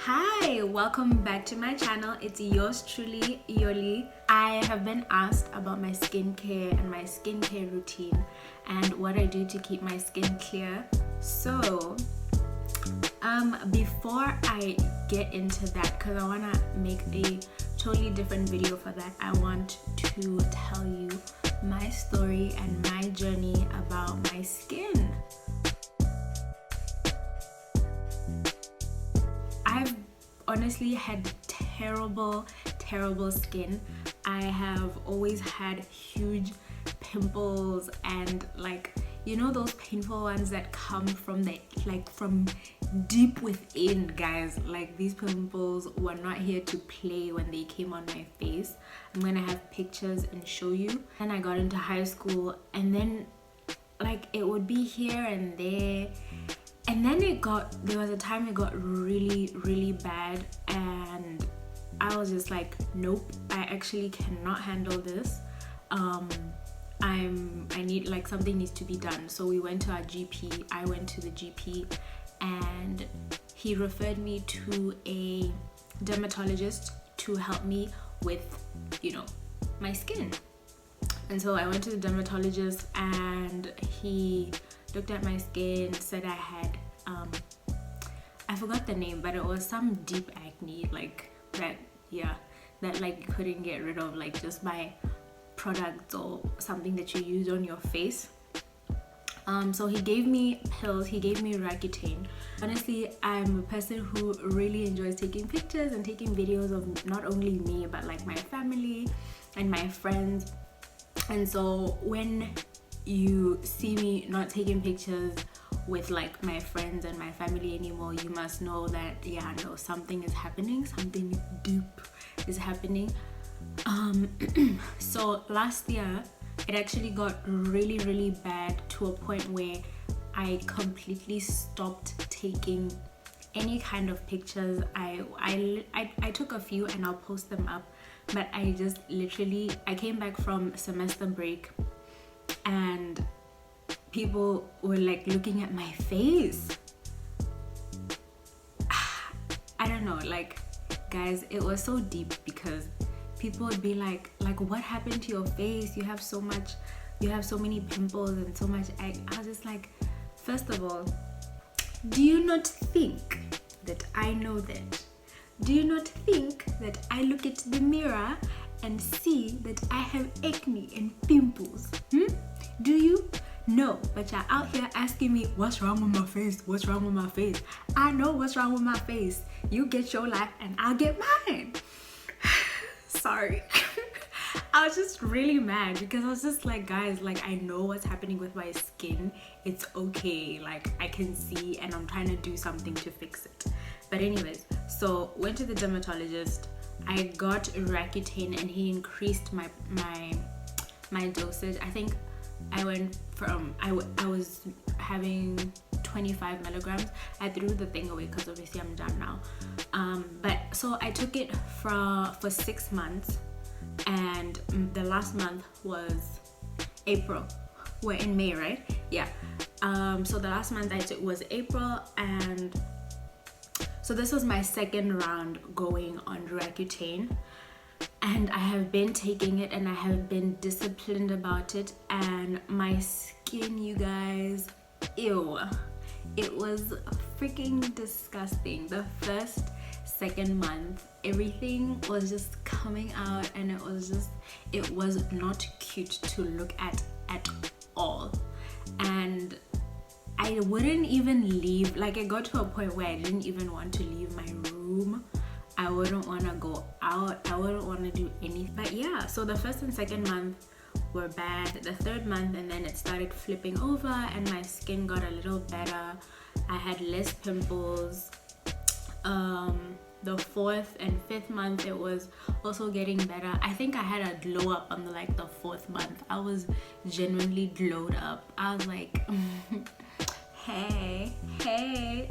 Hi, welcome back to my channel. It's yours truly, Yoli. I have been asked about my skincare and my skincare routine and what I do to keep my skin clear. So before I get into that, because I want to make a totally different video for that, I want to tell you my story and my journey about my skin. I've honestly had terrible skin. I have always had huge pimples and those painful ones that come from from deep within, guys. Like, these pimples were not here to play when they came on my face. I'm gonna have pictures and show you. And I got into high school, and then it would be here and there. And then there was a time it got really bad, and I was just like, nope, I actually cannot handle this. I need, something needs to be done. So we went to our GP. I went to the GP, and he referred me to a dermatologist to help me with, my skin. And so I went to the dermatologist, and he looked at my skin, said I had I forgot the name, but it was some deep acne, that you couldn't get rid of just by products or something that you use on your face. So he gave me pills. He gave me Roaccutane. Honestly, I'm a person who really enjoys taking pictures and taking videos of not only me but my family and my friends. And so when you see me not taking pictures with my friends and my family anymore, you must know that something is happening, something deep is happening. So last year it actually got really bad, to a point where I completely stopped taking any kind of pictures. I took a few and I'll post them up, but I came back from semester break, and people were looking at my face. I don't know, guys, it was so deep, because people would be like, what happened to your face? You have so many pimples and so much acne. I was just like, first of all, do you not think that I know that? Do you not think that I look at the mirror and see that I have acne and pimples? Do you? No, but you're out here asking me, what's wrong with my face? What's wrong with my face? I know what's wrong with my face. You get your life and I'll get mine. Sorry. I was just really mad, because I was just like, guys, I know what's happening with my skin. It's okay. I can see, and I'm trying to do something to fix it. But anyways, so went to the dermatologist. I got Roaccutane, and he increased my dosage. I think I went from, I was having 25 milligrams. I threw the thing away because obviously I'm done now. But so I took it for 6 months, and the last month was April. We're in May, right? Yeah. So the last month I took was April, and so this was my second round going on Roaccutane. And I have been taking it, and I have been disciplined about it, and my skin, you guys, ew, it was freaking disgusting. The second month, everything was just coming out, and it was not cute to look at all. And I wouldn't even leave. It got to a point where I didn't even want to leave my room. I wouldn't want to go out. I wouldn't want to do anything. But yeah, so the first and second month were bad. The third month, and then it started flipping over, and my skin got a little better. I had less pimples. The fourth and fifth month, it was also getting better. I think I had a glow up on the fourth month. I was genuinely glowed up. I was like, hey,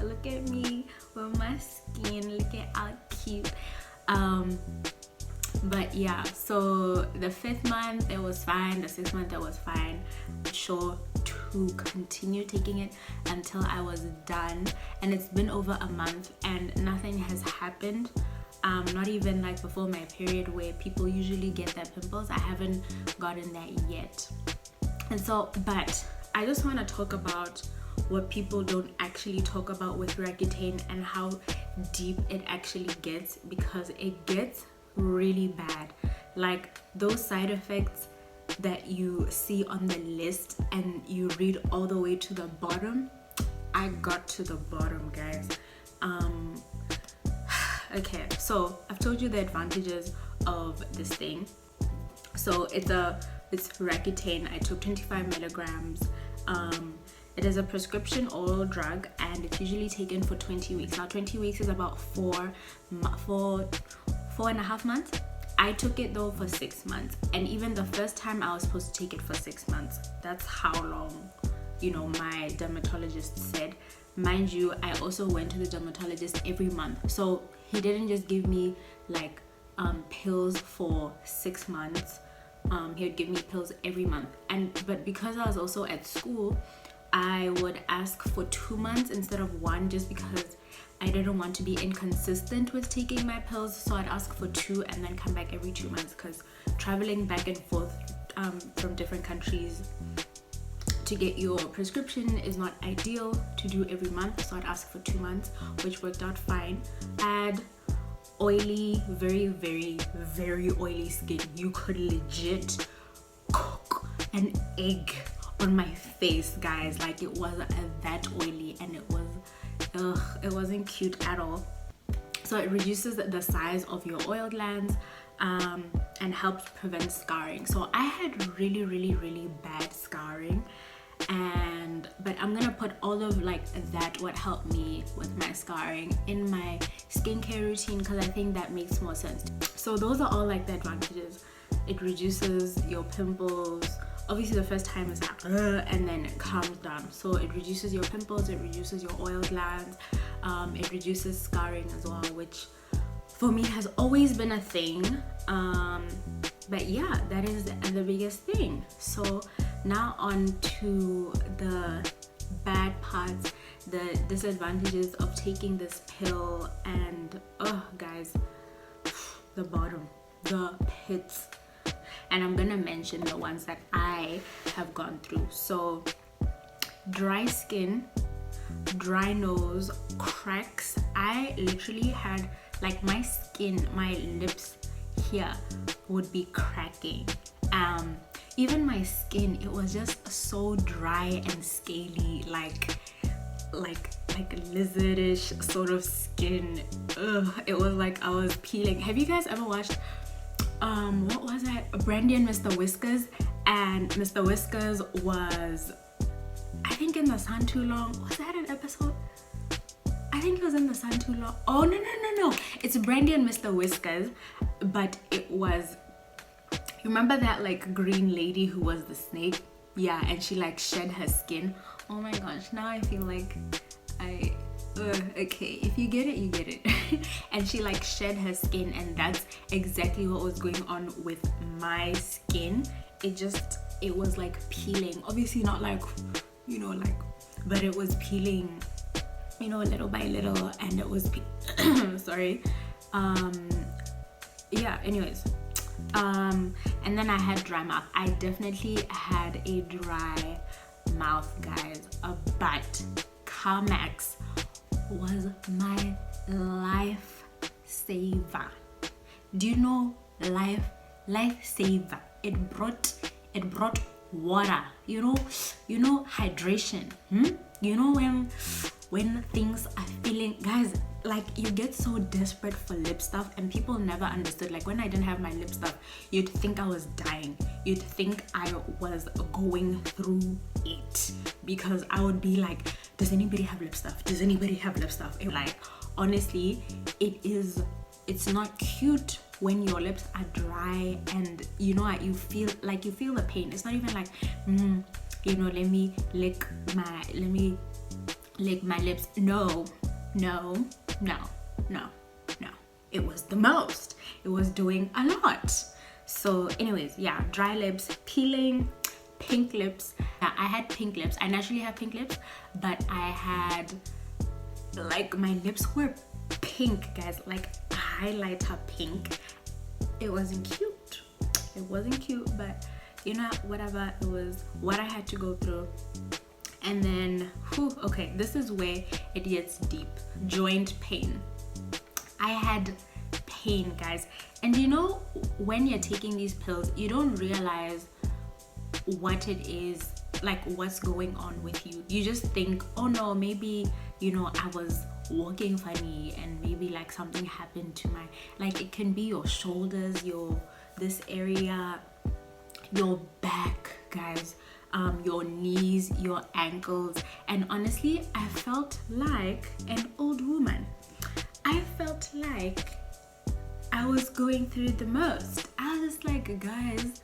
look at me with my skin, look at how cute. But yeah, so the fifth month it was fine, the sixth month it was fine. Sure to continue taking it until I was done, and it's been over a month and nothing has happened. happened. Not even like before my period where people usually get their pimples. I haven't gotten that yet. And so, but I just want to talk about what people don't actually talk about with Roaccutane and how deep it actually gets, because it gets really bad. Like those side effects that you see on the list and you read all the way to the bottom, I got to the bottom, guys. Okay, so I've told you the advantages of this thing. So it's Roaccutane. I took 25 milligrams. It is a prescription oral drug, and it's usually taken for 20 weeks. Now 20 weeks is about four and a half months. I took it though for 6 months, and even the first time I was supposed to take it for 6 months. That's how long, you know, my dermatologist said. Mind you, I also went to the dermatologist every month, so he didn't just give me like pills for 6 months. He would give me pills every month, but because I was also at school, I would ask for 2 months instead of 1, just because I didn't want to be inconsistent with taking my pills. So I'd ask for 2 and then come back every 2 months, because traveling back and forth from different countries to get your prescription is not ideal to do every month. So I'd ask for 2 months, which worked out fine. Add oily, very, very, very oily skin. You could legit cook an egg on my face, guys. Like it was that oily, and it wasn't cute at all. So it reduces the size of your oil glands and helps prevent scarring. So I had really, really, really bad scarring, but I'm gonna put all of like that, what helped me with my scarring, in my skincare routine, because I think that makes more sense. So those are all like the advantages. It reduces your pimples. Obviously the first time is like and then it calms down. So it reduces your pimples, it reduces your oil glands, it reduces scarring as well, which for me has always been a thing. But yeah, that is the biggest thing. So now on to the bad parts, the disadvantages of taking this pill, and guys, the bottom, the pits. And I'm gonna mention the ones that I have gone through. So dry skin, dry nose, cracks. I literally had like my skin, my lips here would be cracking. Even my skin, it was just so dry and scaly, like lizardish sort of skin. It was like I was peeling. Have you guys ever watched what was that? Brandy and Mr. Whiskers? And Mr. Whiskers was, I think, in the sun too long. Was that an episode? I think it was in the sun too long. Oh no, it's Brandy and Mr. Whiskers, but it was, you remember that like green lady who was the snake? Yeah, and she like shed her skin. Oh my gosh, now I feel like okay, if you get it, you get it. And she like shed her skin, and that's exactly what was going on with my skin. It was like peeling, obviously not like, you know, like, but it was peeling, you know, little by little, and it was sorry. Yeah, anyways, and then I had dry mouth. I definitely had a dry mouth, guys, but Carmax was my life saver. Do you know life saver? It brought water, you know hydration. You know when things are feeling, guys, like you get so desperate for lip stuff, and people never understood. Like when I didn't have my lip stuff, you'd think I was dying. You'd think I was going through it, because I would be like, does anybody have lip stuff? Does anybody have lip stuff? Like, honestly, it's not cute when your lips are dry, and you know, you feel the pain. It's not even like, you know, let me lick my lips. No. It was the most. It was doing a lot. So anyways, yeah, dry lips, peeling, pink lips. I had pink lips. I naturally have pink lips, but I had, like, my lips were pink. pink, guys, like highlighter pink. It wasn't cute. It wasn't cute, but you know, whatever, it was what I had to go through. And then, okay, this is where it gets deep. Joint pain. I had pain, guys. And you know, when you're taking these pills, you don't realize what it is, like what's going on with you. You just think, oh no, maybe, you know, I was walking funny and maybe like something happened to my, like it can be your shoulders, this area, your back, guys, your knees, your ankles. And honestly, I felt like an old woman. I felt like I was going through the most. I was just like, guys,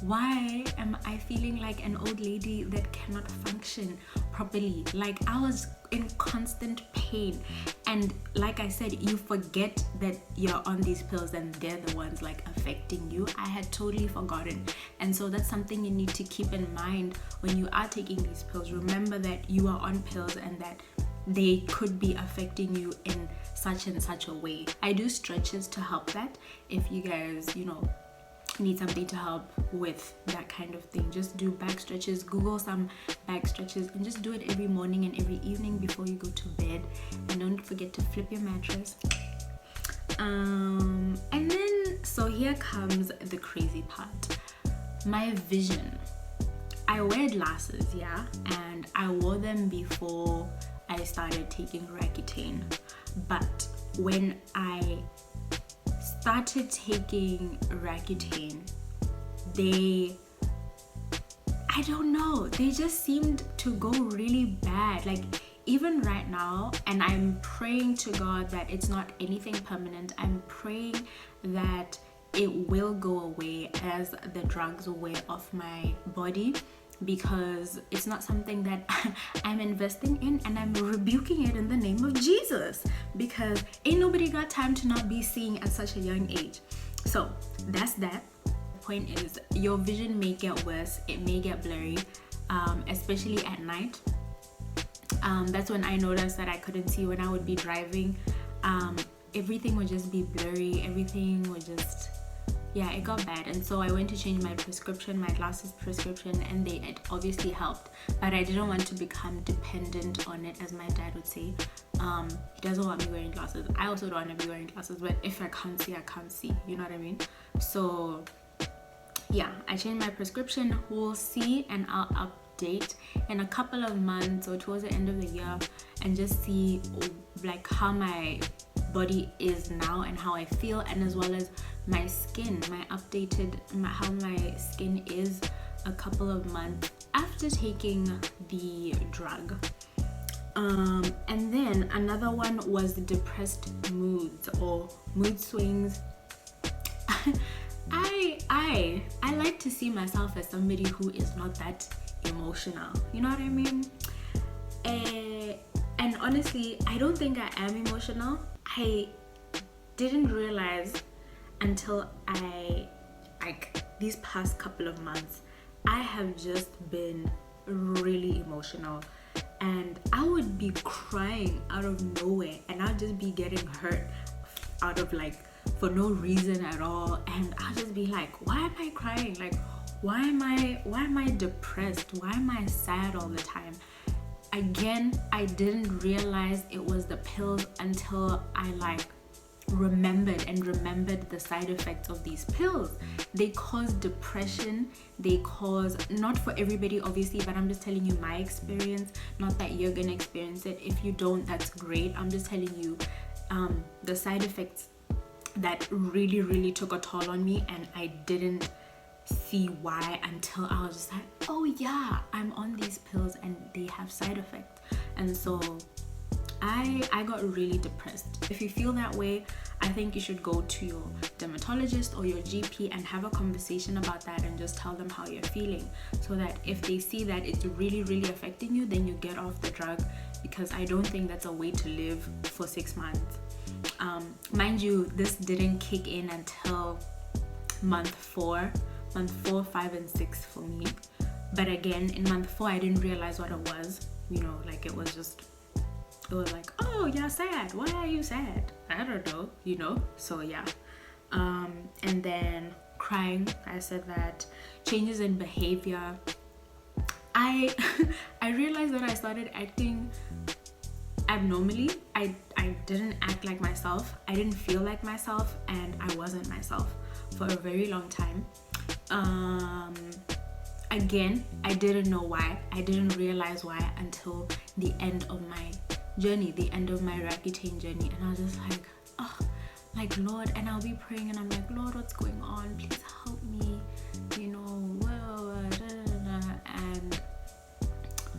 why am I feeling like an old lady that cannot function properly? Like I was in constant pain. And like I said, you forget that you're on these pills and they're the ones like affecting you. I had totally forgotten. And so that's something you need to keep in mind when you are taking these pills. Remember that you are on pills and that they could be affecting you in such and such a way. I do stretches to help that. If you guys, you know, need something to help with that kind of thing, just do back stretches. Google some back stretches and just do it every morning and every evening before you go to bed. And don't forget to flip your mattress. And then, so here comes the crazy part. My vision. I wear glasses, yeah, and I wore them before I started taking Roaccutane. But when I started taking Roaccutane, I don't know, they just seemed to go really bad. Like even right now, and I'm praying to God that it's not anything permanent. I'm praying that it will go away as the drugs wear off my body, because it's not something that I'm investing in, and I'm rebuking it in the name of Jesus, because ain't nobody got time to not be seeing at such a young age. So that's that. The point is, your vision may get worse, it may get blurry, especially at night. That's when I noticed that I couldn't see when I would be driving. Everything would just be blurry, everything would just, yeah, it got bad. And so I went to change my prescription, my glasses prescription, and it obviously helped, but I didn't want to become dependent on it, as my dad would say. He doesn't want me wearing glasses. I also don't want to be wearing glasses, but if I can't see, I can't see, you know what I mean? So yeah, I changed my prescription. We'll see, and I'll update in a couple of months or towards the end of the year and just see like how my body is now and how I feel, and as well as my skin, how my skin is a couple of months after taking the drug. And then another one was depressed moods or mood swings. I like to see myself as somebody who is not that emotional, you know what I mean? And honestly, I don't think I am emotional. I didn't realize until these past couple of months, I have just been really emotional, and I would be crying out of nowhere, and I'll just be getting hurt out of like for no reason at all, and I'll just be like, why am I crying? Like, why am I depressed? Why am I sad all the time? Again, I didn't realize it was the pills until I like remembered the side effects of these pills. They cause depression. They cause, not for everybody obviously, but I'm just telling you my experience, not that you're gonna experience it. If you don't, that's great. I'm just telling you the side effects that really took a toll on me, and I didn't see why until I was just like, oh yeah, I'm on these pills and they have side effects. And so I got really depressed. If you feel that way, I think you should go to your dermatologist or your GP and have a conversation about that, and just tell them how you're feeling, so that if they see that it's really affecting you, then you get off the drug, because I don't think that's a way to live for 6 months. Mind you, this didn't kick in until month 4, 5 and 6 for me. But again, in month 4, I didn't realize what it was, you know, like it was just it was like, oh, you're sad, why are you sad? I don't know, you know. So yeah. And then crying, I said that. Changes in behavior, I I realized that I started acting abnormally. I didn't act like myself, I didn't feel like myself, and I wasn't myself for a very long time. Again, I didn't know why. I didn't realize why until the end of my journey, the end of my Roaccutane journey. And I was just like, oh, like, Lord. And I'll be praying and I'm like, Lord, what's going on? Please help me, you know. And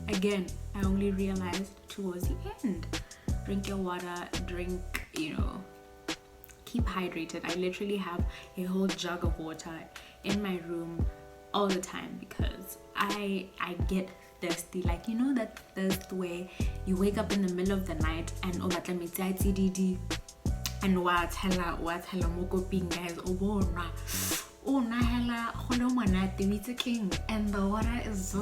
again, I only realized towards the end. Drink your water, drink, you know, keep hydrated. I literally have a whole jug of water in my room all the time because I get thirsty. Like, you know that thirst where you wake up in the middle of the night and CDD and wathela mo koping, guys, and the water is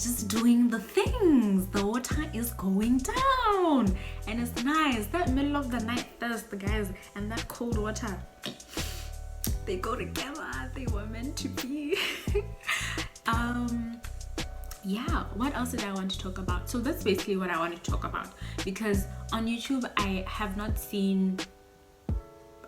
just doing the things. The water is going down and it's nice. That middle of the night thirst, guys, and that cold water, they go together. They were meant to be. Yeah, what else did I want to talk about? So that's basically what I want to talk about, because on YouTube I have not seen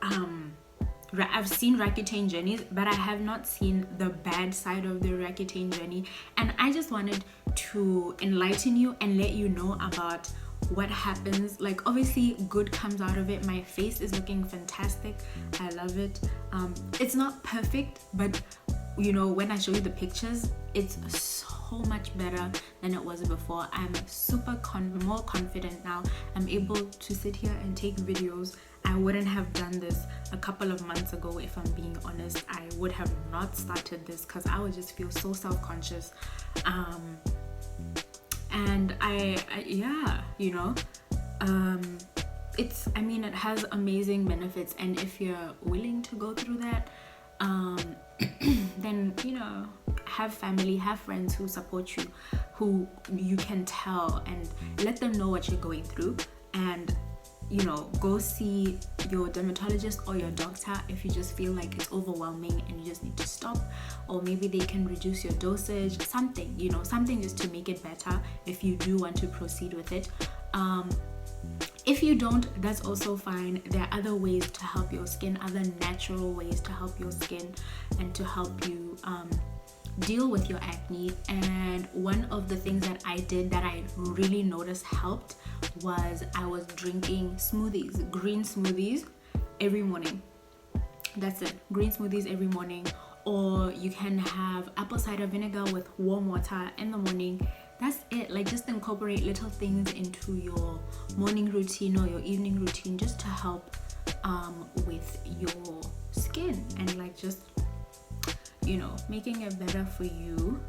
I've seen Roaccutane journeys, but I have not seen the bad side of the Roaccutane journey, and I just wanted to enlighten you and let you know about what happens. Like, obviously good comes out of it. My face is looking fantastic. I love it. It's not perfect, but you know, when I show you the pictures, it's so much better than it was before. I'm super more confident now. I'm able to sit here and take videos. I wouldn't have done this a couple of months ago, if I'm being honest. I would have not started this because I would just feel so self-conscious. And I yeah, you know, it's, I mean, it has amazing benefits, and if you're willing to go through that, then, you know, have family, have friends who support you, who you can tell and let them know what you're going through. And, you know, go see your dermatologist or your doctor if you just feel like it's overwhelming and you just need to stop, or maybe they can reduce your dosage, something, you know, something just to make it better if you do want to proceed with it. If you don't, that's also fine. There are other ways to help your skin, other natural ways to help your skin and to help you deal with your acne. And one of the things that I did that I really noticed helped was I was drinking smoothies, green smoothies every morning. That's it, green smoothies every morning. Or you can have apple cider vinegar with warm water in the morning. That's it. Like, just incorporate little things into your morning routine or your evening routine just to help with your skin and, like, just, you know, making it better for you.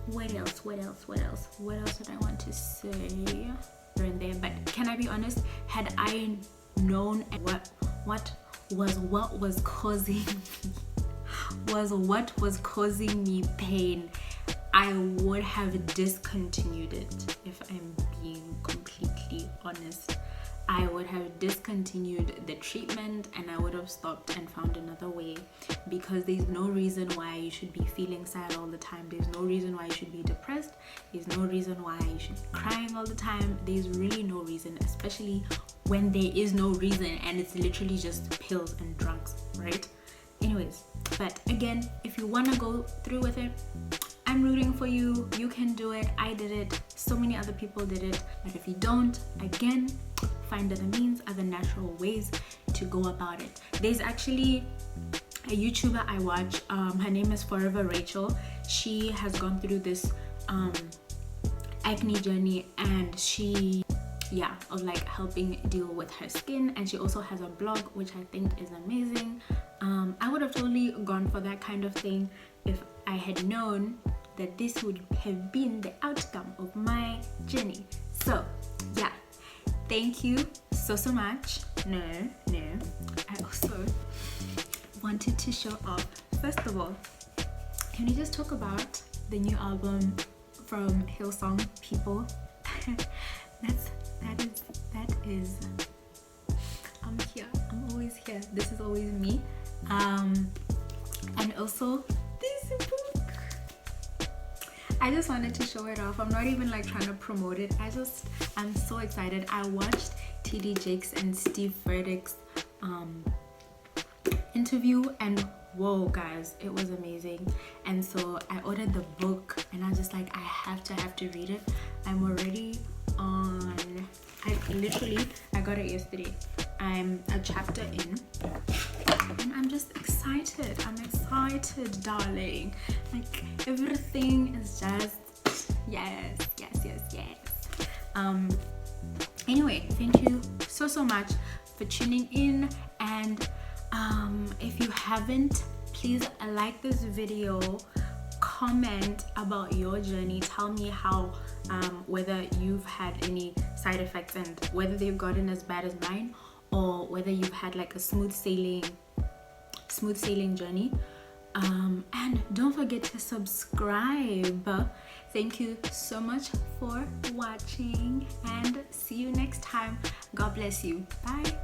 What else did I want to say here and there? But can I be honest, had I known what was causing me pain, I would have discontinued it. If I'm being completely honest, I would have discontinued the treatment and I would have stopped and found another way, because there's no reason why you should be feeling sad all the time. There's no reason why you should be depressed. There's no reason why you should be crying all the time. There's really no reason, especially when there is no reason and it's literally just pills and drugs, right? Anyways, but again, if you want to go through with it, I'm rooting for you. You can do it. I did it. So many other people did it. But if you don't, again, find other means, other natural ways to go about it. There's actually a YouTuber I watch. Her name is Forever Rachel. She has gone through this acne journey, and she, yeah, of like helping deal with her skin. And she also has a blog, which I think is amazing. I would have totally gone for that kind of thing if I had known that this would have been the outcome of my journey. So yeah, thank you so much. No, I also wanted to show off. First of all, can we just talk about the new album from Hillsong people? that is I'm here. I'm always here. This is always me. And also this book, I just wanted to show it off. I'm not even like trying to promote it. I'm so excited. I watched TD Jakes and Steve Furtick's interview, and whoa guys, it was amazing. And so I ordered the book, and I was just like, I have to read it. I'm already on, I got it yesterday. I'm a chapter in, and I'm just excited. I'm excited, darling. Like everything is just yes. Anyway, thank you so much for tuning in, and if you haven't, please like this video, comment about your journey, tell me how whether you've had any side effects and whether they've gotten as bad as mine, or whether you've had like a smooth sailing journey. And don't forget to subscribe. Thank you so much for watching, and see you next time. God bless you. Bye.